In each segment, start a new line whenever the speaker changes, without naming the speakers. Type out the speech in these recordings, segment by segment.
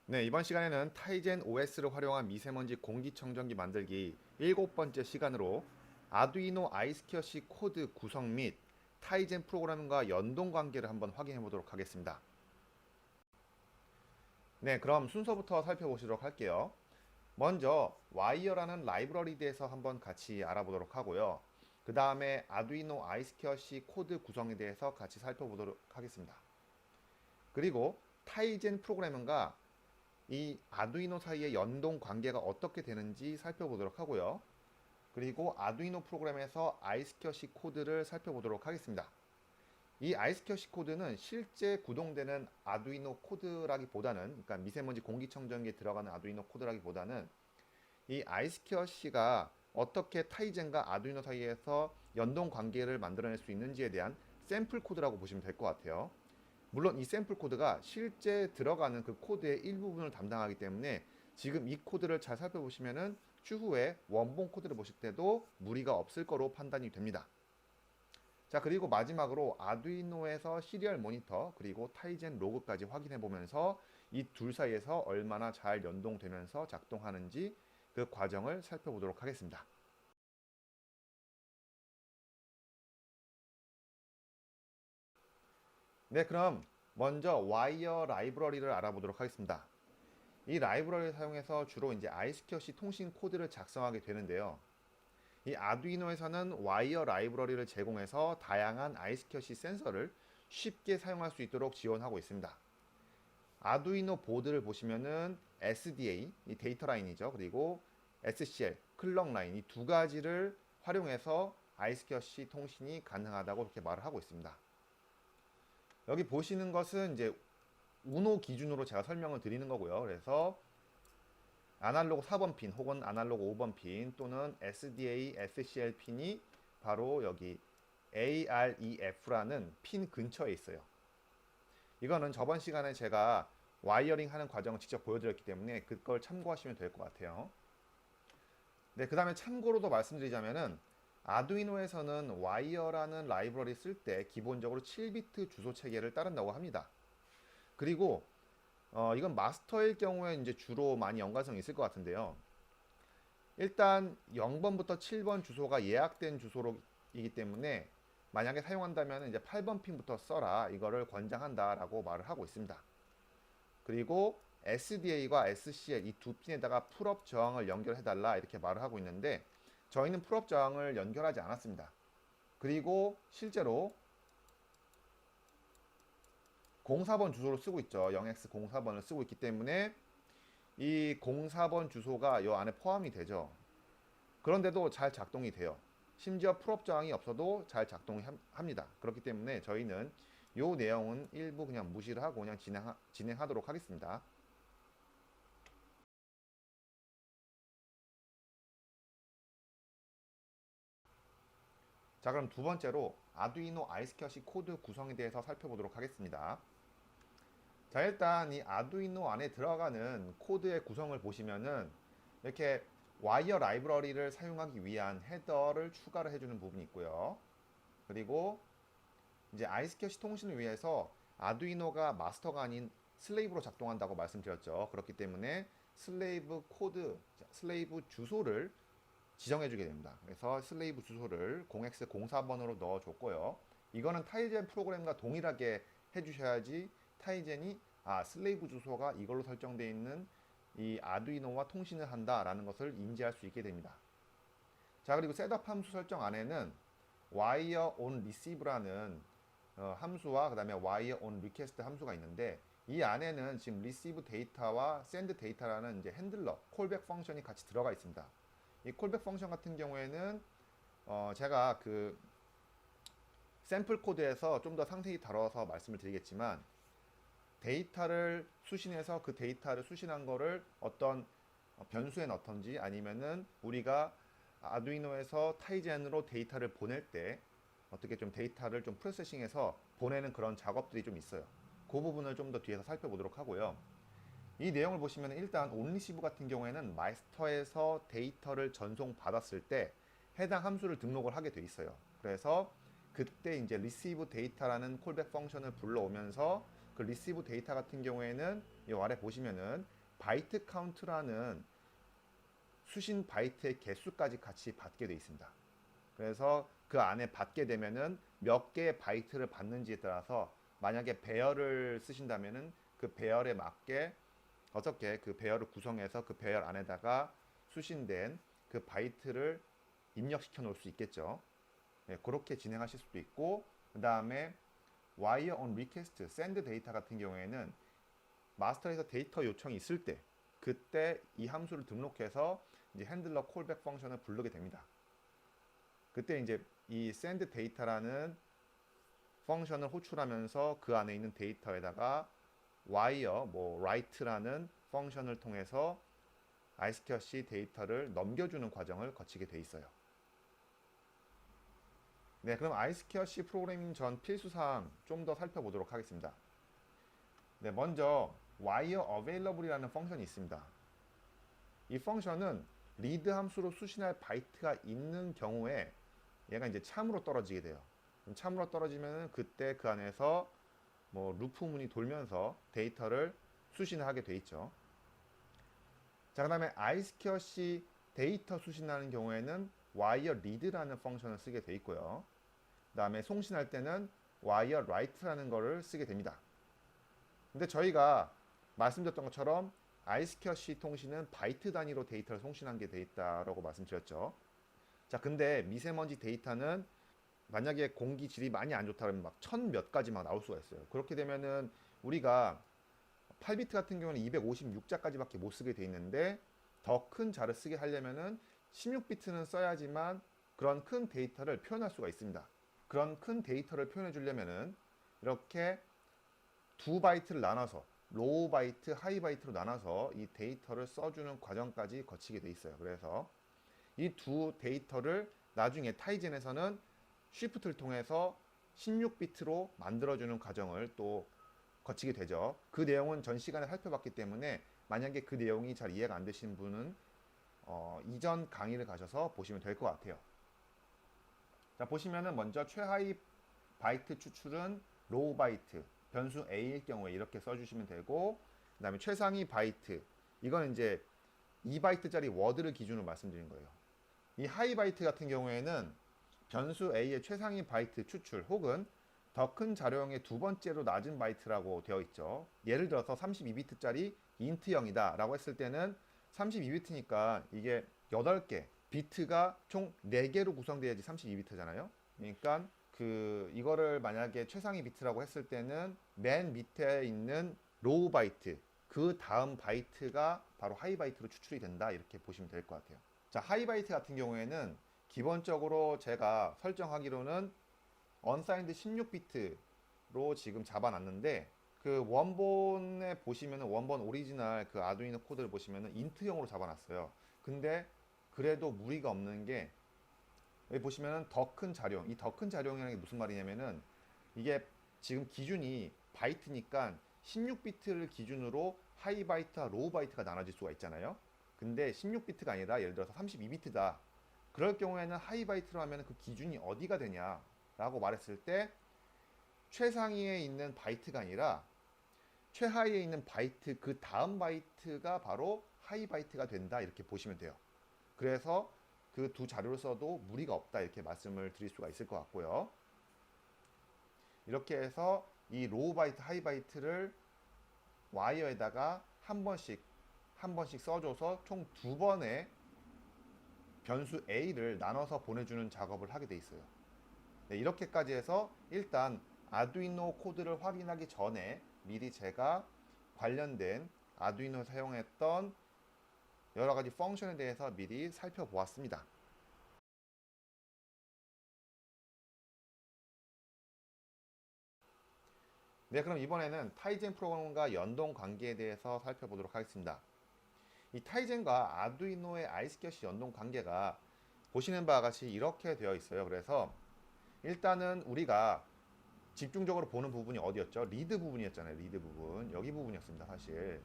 네, 이번 시간에는 타이젠 OS를 활용한 미세먼지 공기청정기 만들기 7번째 시간으로 아두이노 아이스켜시 코드 구성 및 타이젠 프로그램과 연동 관계를 한번 확인해 보도록 하겠습니다. 네, 그럼 순서부터 살펴보시도록 할게요. 먼저 와이어라는 라이브러리에 대해서 한번 같이 알아보도록 하고요. 그 다음에 아두이노 아이스켜시 코드 구성에 대해서 같이 살펴보도록 하겠습니다. 그리고 타이젠 프로그램과 이 아두이노 사이의 연동 관계가 어떻게 되는지 살펴보도록 하고요. 그리고 아두이노 프로그램에서 아이스켜시 코드를 살펴보도록 하겠습니다. 이 아이스켜시 코드는 실제 구동되는 아두이노 코드라기보다는, 그러니까 미세먼지 공기청정기에 들어가는 아두이노 코드라기보다는 이 아이스켜시가 어떻게 타이젠과 아두이노 사이에서 연동 관계를 만들어낼 수 있는지에 대한 샘플 코드라고 보시면 될 것 같아요. 물론 이 샘플 코드가 실제 들어가는 그 코드의 일부분을 담당하기 때문에 지금 이 코드를 잘 살펴보시면은 추후에 원본 코드를 보실 때도 무리가 없을 거로 판단이 됩니다. 자, 그리고 마지막으로 아두이노에서 시리얼 모니터 그리고 타이젠 로그까지 확인해 보면서 이 둘 사이에서 얼마나 잘 연동되면서 작동하는지 그 과정을 살펴보도록 하겠습니다. 네, 그럼 먼저 와이어 라이브러리를 알아보도록 하겠습니다. 이 라이브러리를 사용해서 주로 이제 아이스켜시 통신 코드를 작성하게 되는데요. 이 아두이노에서는 와이어 라이브러리를 제공해서 다양한 아이스켜시 센서를 쉽게 사용할 수 있도록 지원하고 있습니다. 아두이노 보드를 보시면은 SDA, 이 데이터 라인이죠. 그리고 SCL, 클럭 라인 이 두 가지를 활용해서 아이스켜시 통신이 가능하다고 이렇게 말을 하고 있습니다. 여기 보시는 것은 이제 우노 기준으로 제가 설명을 드리는 거고요. 그래서 아날로그 4번 핀 혹은 아날로그 5번 핀 또는 SDA, SCL 핀이 바로 여기 AREF라는 핀 근처에 있어요. 이거는 저번 시간에 제가 와이어링 하는 과정을 직접 보여드렸기 때문에 그걸 참고하시면 될 것 같아요. 네, 그 다음에 참고로도 말씀드리자면은 아두이노에서는 와이어라는 라이브러리 쓸 때 기본적으로 7비트 주소 체계를 따른다고 합니다. 그리고 이건 마스터일 경우에 이제 주로 많이 연관성이 있을 것 같은데요. 일단 0번부터 7번 주소가 예약된 주소이기 때문에 만약에 사용한다면 이제 8번 핀부터 써라 이거를 권장한다라고 말을 하고 있습니다. 그리고 SDA와 SCL 이 두 핀에다가 풀업 저항을 연결해달라 이렇게 말을 하고 있는데 저희는 풀업 저항을 연결하지 않았습니다. 그리고 실제로 04번 주소를 쓰고 있죠. 0x04번을 쓰고 있기 때문에 이 04번 주소가 이 안에 포함이 되죠. 그런데도 잘 작동이 돼요. 심지어 풀업 저항이 없어도 잘 작동합니다. 그렇기 때문에 저희는 이 내용은 일부 그냥 무시를 하고 그냥 진행하도록 하겠습니다. 자, 그럼 두 번째로 아두이노 아이스켜시 코드 구성에 대해서 살펴보도록 하겠습니다. 자, 일단 이 아두이노 안에 들어가는 코드의 구성을 보시면은 이렇게 와이어 라이브러리를 사용하기 위한 헤더를 추가를 해주는 부분이 있고요. 그리고 이제 아이스캐시 통신을 위해서 아두이노가 마스터가 아닌 슬레이브로 작동한다고 말씀드렸죠. 그렇기 때문에 슬레이브 코드, 슬레이브 주소를 지정해주게 됩니다. 그래서 슬레이브 주소를 0x04번으로 넣어줬고요. 이거는 타이젠 프로그램과 동일하게 해주셔야지 타이젠이 슬레이브 주소가 이걸로 설정되어 있는 이 아두이노와 통신을 한다라는 것을 인지할 수 있게 됩니다. 자, 그리고 셋업 함수 설정 안에는 wire on receive라는 함수와 그 다음에 wire on request 함수가 있는데 이 안에는 지금 receive 데이터와 send 데이터라는 이제 핸들러 콜백 펑션이 같이 들어가 있습니다. 이 콜백 펑션 같은 경우에는 제가 그 샘플 코드에서 좀 더 상세히 다뤄서 말씀을 드리겠지만 데이터를 수신해서 그 데이터를 수신한 거를 어떤 변수에 넣던지 아니면은 우리가 아두이노에서 타이젠으로 데이터를 보낼 때 어떻게 좀 데이터를 좀 프로세싱해서 보내는 그런 작업들이 좀 있어요. 그 부분을 좀 더 뒤에서 살펴보도록 하고요. 이 내용을 보시면 일단 온리시브 같은 경우에는 마스터에서 데이터를 전송받았을 때 해당 함수를 등록을 하게 돼 있어요. 그래서 그때 이제 receive 데이터라는 콜백 펑션을 불러오면서 그 receive 데이터 같은 경우에는 이 아래 보시면은 바이트 카운트라는 수신 바이트의 개수까지 같이 받게 되어 있습니다. 그래서 그 안에 받게 되면은 몇 개의 바이트를 받는지에 따라서 만약에 배열을 쓰신다면은 그 배열에 맞게 어떻게 그 배열을 구성해서 그 배열 안에다가 수신된 그 바이트를 입력시켜 놓을 수 있겠죠. 네, 그렇게 진행하실 수도 있고, 그 다음에 wire on request, send 데이터 같은 경우에는 마스터에서 데이터 요청이 있을 때 그때 이 함수를 등록해서 이제 핸들러 콜백 펑션을 부르게 됩니다. 그때 이제 이 send 데이터라는 펑션을 호출하면서 그 안에 있는 데이터에다가 wire, write라는 펑션을 통해서 iSCSI 데이터를 넘겨주는 과정을 거치게 돼 있어요. 네, 그럼 iSCSI 프로그래밍 전 필수사항 좀 더 살펴보도록 하겠습니다. 네, 먼저 wire available이라는 펑션이 있습니다. 이 펑션은 read 함수로 수신할 바이트가 있는 경우에 얘가 이제 참으로 떨어지게 돼요. 참으로 떨어지면 그때 그 안에서 루프문이 돌면서 데이터를 수신하게 돼 있죠. 자, 그 다음에 iSCSI 데이터 수신하는 경우에는 wire read라는 펑션을 쓰게 돼 있고요. 그 다음에 송신할 때는 wire write라는 거를 쓰게 됩니다. 근데 저희가 말씀드렸던 것처럼 iSCSI 통신은 바이트 단위로 데이터를 송신한 게 돼 있다라고 말씀드렸죠. 자, 근데 미세먼지 데이터는 만약에 공기 질이 많이 안 좋다 그러면 막 1000 몇 가지 막 나올 수가 있어요. 그렇게 되면은 우리가 8비트 같은 경우는 256자까지밖에 못 쓰게 돼 있는데 더 큰 자를 쓰게 하려면은 16비트는 써야지만 그런 큰 데이터를 표현할 수가 있습니다. 그런 큰 데이터를 표현해 주려면은 이렇게 두 바이트를 나눠서 로우 바이트, 하이 바이트로 나눠서 이 데이터를 써주는 과정까지 거치게 돼 있어요. 그래서 이 두 데이터를 나중에 타이젠에서는 쉬프트를 통해서 16비트로 만들어주는 과정을 또 거치게 되죠. 그 내용은 전 시간에 살펴봤기 때문에 만약에 그 내용이 잘 이해가 안 되신 분은 이전 강의를 가셔서 보시면 될 것 같아요. 자, 보시면은 먼저 최하위 바이트 추출은 로우 바이트, 변수 A일 경우에 이렇게 써주시면 되고, 그 다음에 최상위 바이트, 이건 이제 2바이트짜리 워드를 기준으로 말씀드린 거예요. 이 하이 바이트 같은 경우에는 변수 A의 최상위 바이트 추출 혹은 더 큰 자료형의 두 번째로 낮은 바이트라고 되어 있죠. 예를 들어서 32비트짜리 int0이다 라고 했을 때는 32비트니까 이게 8개, 비트가 총 4개로 구성돼야지 32비트잖아요. 그러니까 이거를 만약에 최상위 비트라고 했을 때는 맨 밑에 있는 로우 바이트, 그 다음 바이트가 바로 하이 바이트로 추출이 된다, 이렇게 보시면 될 것 같아요. 자, 하이 바이트 같은 경우에는 기본적으로 제가 설정하기로는 unsigned 16비트로 지금 잡아놨는데, 그 원본에 보시면은 원본 오리지널 그 아두이노 코드를 보시면은 int형으로 잡아놨어요. 근데 그래도 무리가 없는 게 여기 보시면은 더 큰 자료형, 이 더 큰 자료형이라는 게 무슨 말이냐면은 이게 지금 기준이 바이트니까 16비트를 기준으로 하이 바이트와 로우 바이트가 나눠질 수가 있잖아요. 근데 16비트가 아니라 예를 들어서 32비트다. 그럴 경우에는 하이 바이트로 하면 그 기준이 어디가 되냐라고 말했을 때 최상위에 있는 바이트가 아니라 최하위에 있는 바이트 그 다음 바이트가 바로 하이 바이트가 된다, 이렇게 보시면 돼요. 그래서 그 두 자료를 써도 무리가 없다, 이렇게 말씀을 드릴 수가 있을 것 같고요. 이렇게 해서 이 로우 바이트, 하이 바이트를 와이어에다가 한 번씩 써줘서 총 2번의 변수 A를 나눠서 보내주는 작업을 하게 돼 있어요. 네, 이렇게까지 해서 일단 아두이노 코드를 확인하기 전에 미리 제가 관련된 아두이노 사용했던 여러 가지 펑션에 대해서 미리 살펴보았습니다. 네, 그럼 이번에는 타이젠 프로그램과 연동 관계에 대해서 살펴보도록 하겠습니다. 이 타이젠과 아두이노의 iSCSI 연동 관계가 보시는 바와 같이 이렇게 되어 있어요. 그래서 일단은 우리가 집중적으로 보는 부분이 어디였죠? 리드 부분이었잖아요. 리드 부분. 여기 부분이었습니다. 사실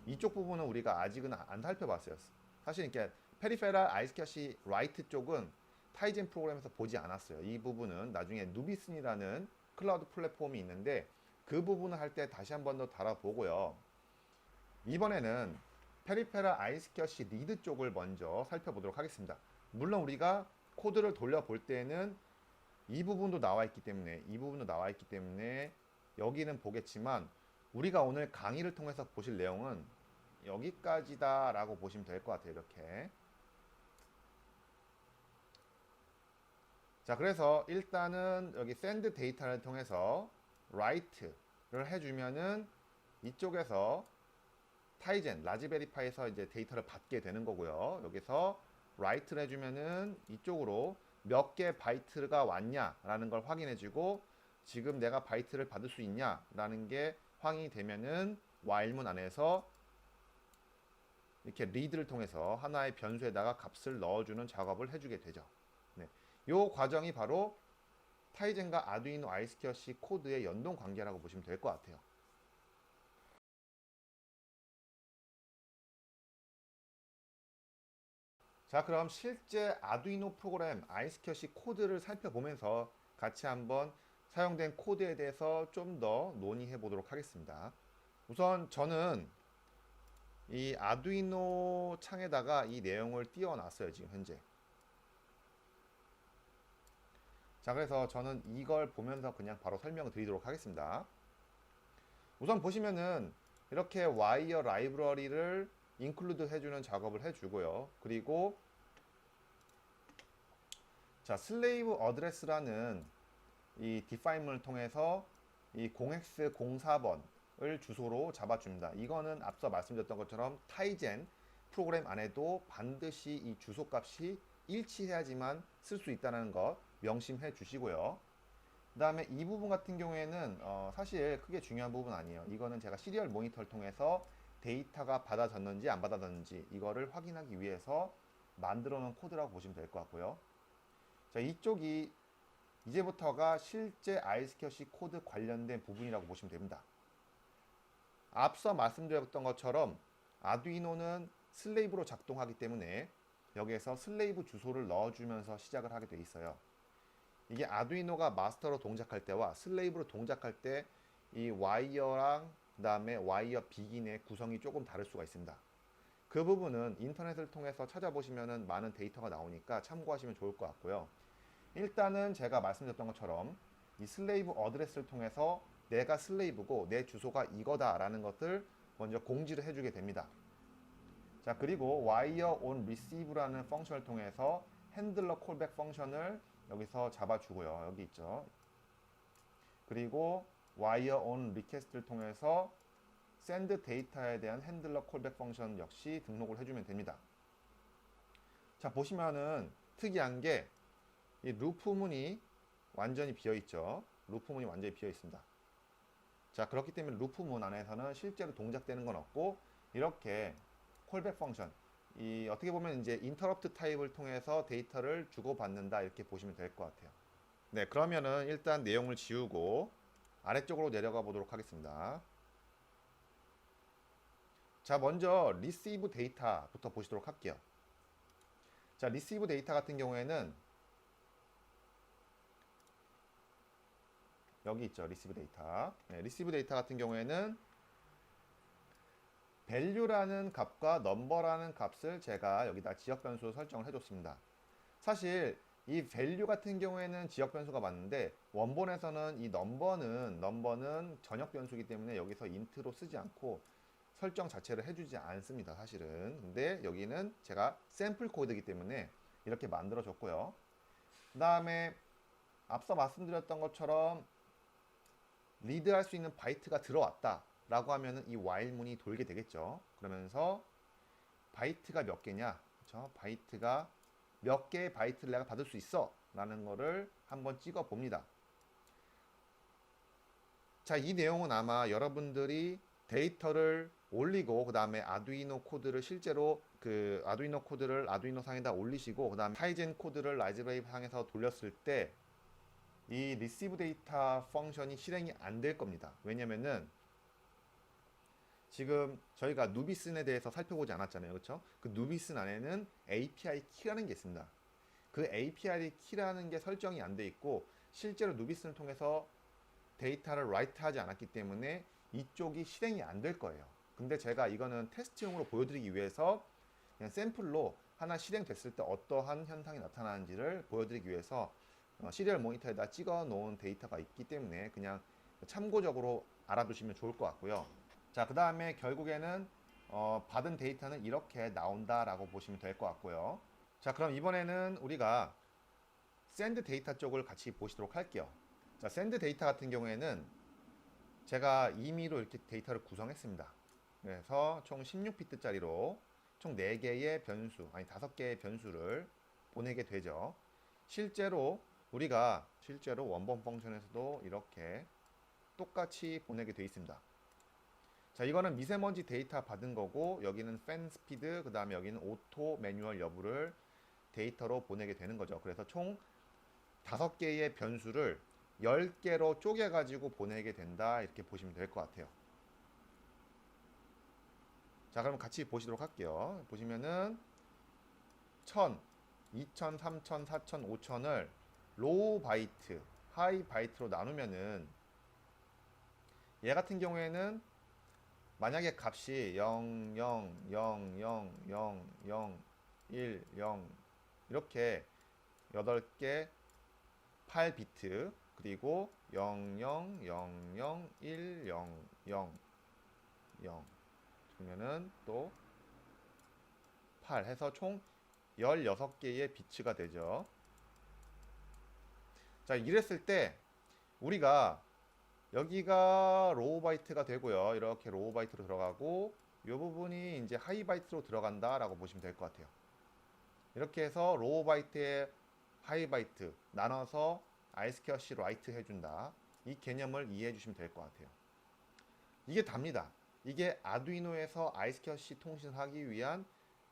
이쪽 부분은 우리가 아직은 안 살펴봤어요. 사실 이렇게 페리페랄 iSCSI 라이트 쪽은 타이젠 프로그램에서 보지 않았어요. 이 부분은 나중에 누비슨이라는 클라우드 플랫폼이 있는데 그 부분을 할 때 다시 한 번 더 달아보고요. 이번에는 페리페럴 아이스켜시 리드 쪽을 먼저 살펴보도록 하겠습니다. 물론 우리가 코드를 돌려볼 때는 이 부분도 나와 있기 때문에 여기는 보겠지만 우리가 오늘 강의를 통해서 보실 내용은 여기까지다 라고 보시면 될 것 같아요. 이렇게. 자, 그래서 일단은 여기 send 데이터를 통해서 write를 해주면은 이쪽에서 타이젠, 라즈베리파이에서 이제 데이터를 받게 되는 거고요. 여기서 write를 해주면은 이쪽으로 몇 개 바이트가 왔냐라는 걸 확인해주고 지금 내가 바이트를 받을 수 있냐라는 게 확인이 되면은 while문 안에서 이렇게 read를 통해서 하나의 변수에다가 값을 넣어주는 작업을 해주게 되죠. 네. 요 과정이 바로 타이젠과 아두이노 아이스켜시 코드의 연동 관계라고 보시면 될 것 같아요. 자, 그럼 실제 아두이노 프로그램 아이스켜시 코드를 살펴보면서 같이 한번 사용된 코드에 대해서 좀 더 논의해 보도록 하겠습니다. 우선 저는 이 아두이노 창에다가 이 내용을 띄워놨어요, 지금 현재. 자, 그래서 저는 이걸 보면서 그냥 바로 설명을 드리도록 하겠습니다. 우선 보시면은 이렇게 와이어 라이브러리를 인클루드 해주는 작업을 해주고요. 그리고 자, 슬레이브 어드레스라는 이 디파인문을 통해서 이 0x04번을 주소로 잡아줍니다. 이거는 앞서 말씀드렸던 것처럼 타이젠 프로그램 안에도 반드시 이 주소 값이 일치해야지만 쓸 수 있다는 것 명심해 주시고요. 그 다음에 이 부분 같은 경우에는 사실 크게 중요한 부분 아니에요. 이거는 제가 시리얼 모니터를 통해서 데이터가 받아졌는지 안 받아졌는지 이거를 확인하기 위해서 만들어 놓은 코드라고 보시면 될 것 같고요. 자, 이쪽이 이제부터가 실제 아이스켜시 코드 관련된 부분이라고 보시면 됩니다. 앞서 말씀드렸던 것처럼 아두이노는 슬레이브로 작동하기 때문에 여기에서 슬레이브 주소를 넣어주면서 시작을 하게 돼 있어요. 이게 아두이노가 마스터로 동작할 때와 슬레이브로 동작할 때 이 와이어랑 그 다음에 와이어 비긴의 구성이 조금 다를 수가 있습니다. 그 부분은 인터넷을 통해서 찾아보시면 많은 데이터가 나오니까 참고하시면 좋을 것 같고요. 일단은 제가 말씀드렸던 것처럼 이 슬레이브 어드레스를 통해서 내가 슬레이브고 내 주소가 이거다 라는 것을 먼저 공지를 해주게 됩니다. 자, 그리고 wire on receive라는 펑션을 통해서 핸들러 콜백 펑션을 여기서 잡아주고요. 여기 있죠. 그리고 wire on request를 통해서 send 데이터에 대한 핸들러 콜백 펑션 역시 등록을 해주면 됩니다. 자, 보시면은 특이한 게 이 루프문이 완전히 비어 있죠. 루프문이 완전히 비어 있습니다. 자, 그렇기 때문에 루프문 안에서는 실제로 동작되는 건 없고 이렇게 콜백 펑션, 이 어떻게 보면 이제 인터럽트 타입을 통해서 데이터를 주고받는다 이렇게 보시면 될 것 같아요. 네, 그러면은 일단 내용을 지우고 아래쪽으로 내려가 보도록 하겠습니다. 자, 먼저 리시브 데이터부터 보시도록 할게요. 자, 리시브 데이터 같은 경우에는 여기 있죠. 리시브 데이터. 네, 리시브 데이터 같은 경우에는 value라는 값과 number라는 값을 제가 여기다 지역 변수로 설정을 해줬습니다. 사실 이 value 같은 경우에는 지역 변수가 맞는데 원본에서는 이 number는 전역 변수이기 때문에 여기서 int로 쓰지 않고 설정 자체를 해주지 않습니다. 사실은. 근데 여기는 제가 샘플 코드이기 때문에 이렇게 만들어 줬고요. 그 다음에 앞서 말씀드렸던 것처럼 리드할 수 있는 바이트가 들어왔다 라고 하면은 이 while문이 돌게 되겠죠. 그러면서 바이트가 몇 개냐, 그렇죠? 바이트가 몇 개의 바이트를 내가 받을 수 있어 라는 거를 한번 찍어 봅니다. 자, 이 내용은 아마 여러분들이 데이터를 올리고 그 다음에 아두이노 코드를 실제로 그 아두이노 코드를 아두이노 상에다 올리시고 그 다음에 타이젠 코드를 라즈베리 상에서 돌렸을 때 이 리시브 데이터 펑션이 실행이 안 될 겁니다. 왜냐면은 지금 저희가 누비슨에 대해서 살펴보지 않았잖아요. 그렇죠? 그 누비슨 안에는 API 키라는 게 있습니다. 그 API 키라는 게 설정이 안 돼 있고 실제로 누비슨을 통해서 데이터를 write 하지 않았기 때문에 이쪽이 실행이 안 될 거예요. 근데 제가 이거는 테스트용으로 보여드리기 위해서 그냥 샘플로 하나 실행됐을 때 어떠한 현상이 나타나는지를 보여드리기 위해서 시리얼 모니터에다 찍어 놓은 데이터가 있기 때문에 그냥 참고적으로 알아두시면 좋을 것 같고요. 자, 그 다음에 결국에는 받은 데이터는 이렇게 나온다라고 보시면 될 것 같고요. 자, 그럼 이번에는 우리가 샌드 데이터 쪽을 같이 보시도록 할게요. 자, 샌드 데이터 같은 경우에는 제가 임의로 이렇게 데이터를 구성했습니다. 그래서 총 16비트짜리로 총 4개의 변수, 아니 5개의 변수를 보내게 되죠. 실제로 원본 펑션에서도 이렇게 똑같이 보내게 되어 있습니다. 자, 이거는 미세먼지 데이터 받은 거고, 여기는 팬 스피드, 그 다음에 여기는 오토 매뉴얼 여부를 데이터로 보내게 되는 거죠. 그래서 총 5개의 변수를 10개로 쪼개가지고 보내게 된다, 이렇게 보시면 될 것 같아요. 자, 그럼 같이 보시도록 할게요. 보시면은 1000, 2000, 3000, 4000, 5000을 로우 바이트, 하이 바이트로 나누면은 얘 같은 경우에는 만약에 값이 0, 0, 0, 0, 0, 0, 1, 0 이렇게 8개 8비트 그리고 0, 0, 0, 0, 1, 0, 0, 0 그러면은 또 8 해서 총 16개의 비트가 되죠. 자, 이랬을 때 우리가 여기가 로우 바이트가 되고요. 이렇게 로우 바이트로 들어가고 이 부분이 이제 하이 바이트로 들어간다라고 보시면 될 것 같아요. 이렇게 해서 로우 바이트에 하이 바이트 나눠서 아이스케어시 라이트 해준다. 이 개념을 이해해 주시면 될 것 같아요. 이게 답니다. 이게 아두이노에서 아이스케어시 통신을 하기 위한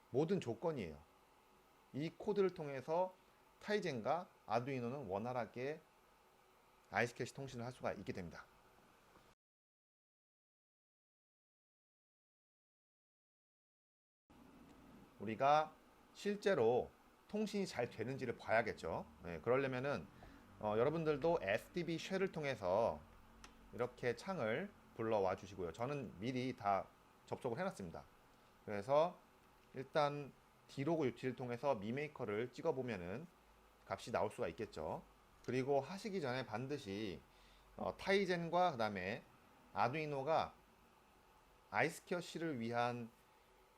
모든 조건이에요. 이 코드를 통해서 타이젠과 아두이노는 원활하게 아이스케어시 통신을 할 수가 있게 됩니다. 우리가 실제로 통신이 잘 되는지를 봐야겠죠. 네, 그러려면은 여러분들도 SDB 쉘을 통해서 이렇게 창을 불러와 주시고요. 저는 미리 다 접속을 해놨습니다. 그래서 일단 디로그 유틸을 통해서 미메이커를 찍어보면은 값이 나올 수가 있겠죠. 그리고 하시기 전에 반드시 타이젠과 그 다음에 아두이노가 아이스케어시를 위한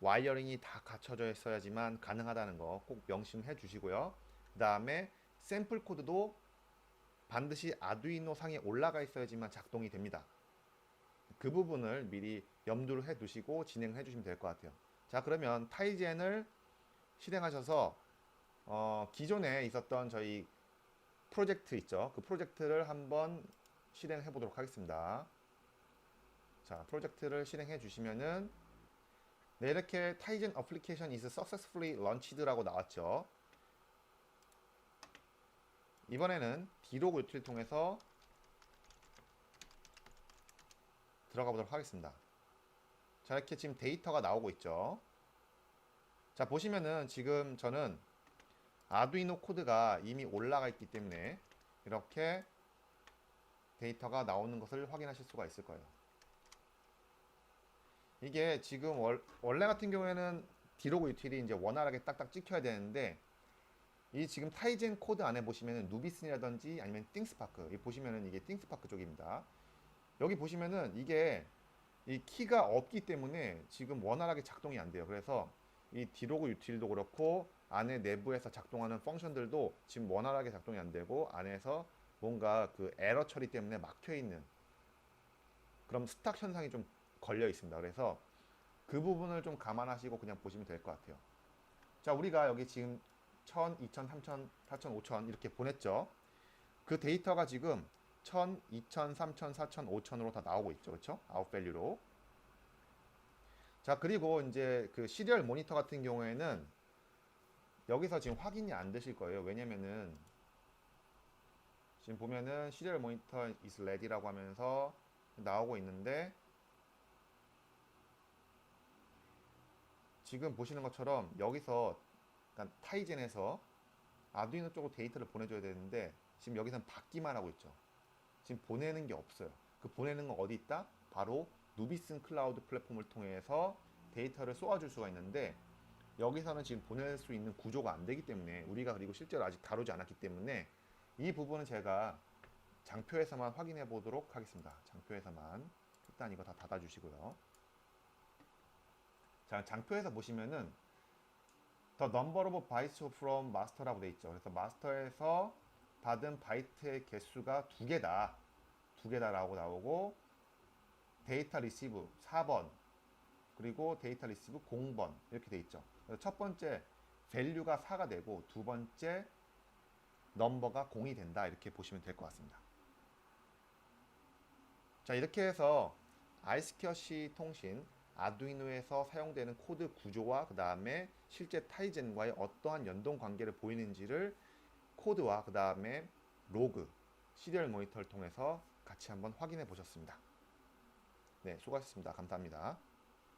와이어링이 다 갖춰져 있어야지만 가능하다는 거 꼭 명심해 주시고요. 그 다음에 샘플 코드도 반드시 아두이노 상에 올라가 있어야지만 작동이 됩니다. 그 부분을 미리 염두를 해 두시고 진행해 주시면 될 것 같아요. 자, 그러면 타이젠을 실행하셔서 기존에 있었던 저희 프로젝트 있죠. 그 프로젝트를 한번 실행해 보도록 하겠습니다. 자, 프로젝트를 실행해 주시면은 네, 이렇게 타이젠 어플리케이션 is successfully launched 라고 나왔죠. 이번에는 디로그 유틸을 통해서 들어가 보도록 하겠습니다. 자, 이렇게 지금 데이터가 나오고 있죠. 자, 보시면은 지금 저는 아두이노 코드가 이미 올라가 있기 때문에 이렇게 데이터가 나오는 것을 확인하실 수가 있을 거예요. 이게 지금 원래 같은 경우에는 디로그 유틸이 이제 원활하게 딱딱 찍혀야 되는데 이 지금 타이젠 코드 안에 보시면은 누비슨이라든지 아니면 띵스파크 이 보시면은 이게 띵스파크 쪽입니다. 여기 보시면은 이게 이 키가 없기 때문에 지금 원활하게 작동이 안 돼요. 그래서 이 디로그 유틸도 그렇고 안에 내부에서 작동하는 펑션들도 지금 원활하게 작동이 안 되고 안에서 뭔가 그 에러 처리 때문에 막혀 있는 그럼 스탁 현상이 좀 걸려 있습니다. 그래서 그 부분을 좀 감안하시고 그냥 보시면 될 것 같아요. 자, 우리가 여기 지금 1000, 2000, 3000, 4000, 5000 이렇게 보냈죠. 그 데이터가 지금 1000, 2000, 3000, 4000, 5000으로 다 나오고 있죠. 그렇죠? 아웃밸류로. 자, 그리고 이제 그 시리얼 모니터 같은 경우에는 여기서 지금 확인이 안 되실 거예요. 왜냐면은 지금 보면은 시리얼 모니터 is ready라고 하면서 나오고 있는데 지금 보시는 것처럼 여기서 그러니까 타이젠에서 아두이노 쪽으로 데이터를 보내줘야 되는데 지금 여기서는 받기만 하고 있죠. 지금 보내는 게 없어요. 그 보내는 건 어디 있다? 바로 누비슨 클라우드 플랫폼을 통해서 데이터를 쏘아줄 수가 있는데, 여기서는 지금 보낼 수 있는 구조가 안 되기 때문에, 우리가 그리고 실제로 아직 다루지 않았기 때문에 이 부분은 제가 장표에서만 확인해 보도록 하겠습니다. 장표에서만 일단 이거 다 닫아 주시고요. 자, 장표에서 보시면은 The number of bytes from master라고 돼 있죠. 그래서 마스터에서 받은 바이트의 개수가 두 개다라고 나오고, 데이터 리시브 4번, 그리고 데이터 리시브 0번 이렇게 돼 있죠. 그래서 첫 번째 밸류가 4가 되고, 두 번째 넘버가 0이 된다, 이렇게 보시면 될 것 같습니다. 자, 이렇게 해서 아이스켜시 통신 아두이노에서 사용되는 코드 구조와 그 다음에 실제 타이젠과의 어떠한 연동 관계를 보이는지를 코드와 그 다음에 로그, 시리얼 모니터를 통해서 같이 한번 확인해 보셨습니다. 네, 수고하셨습니다. 감사합니다.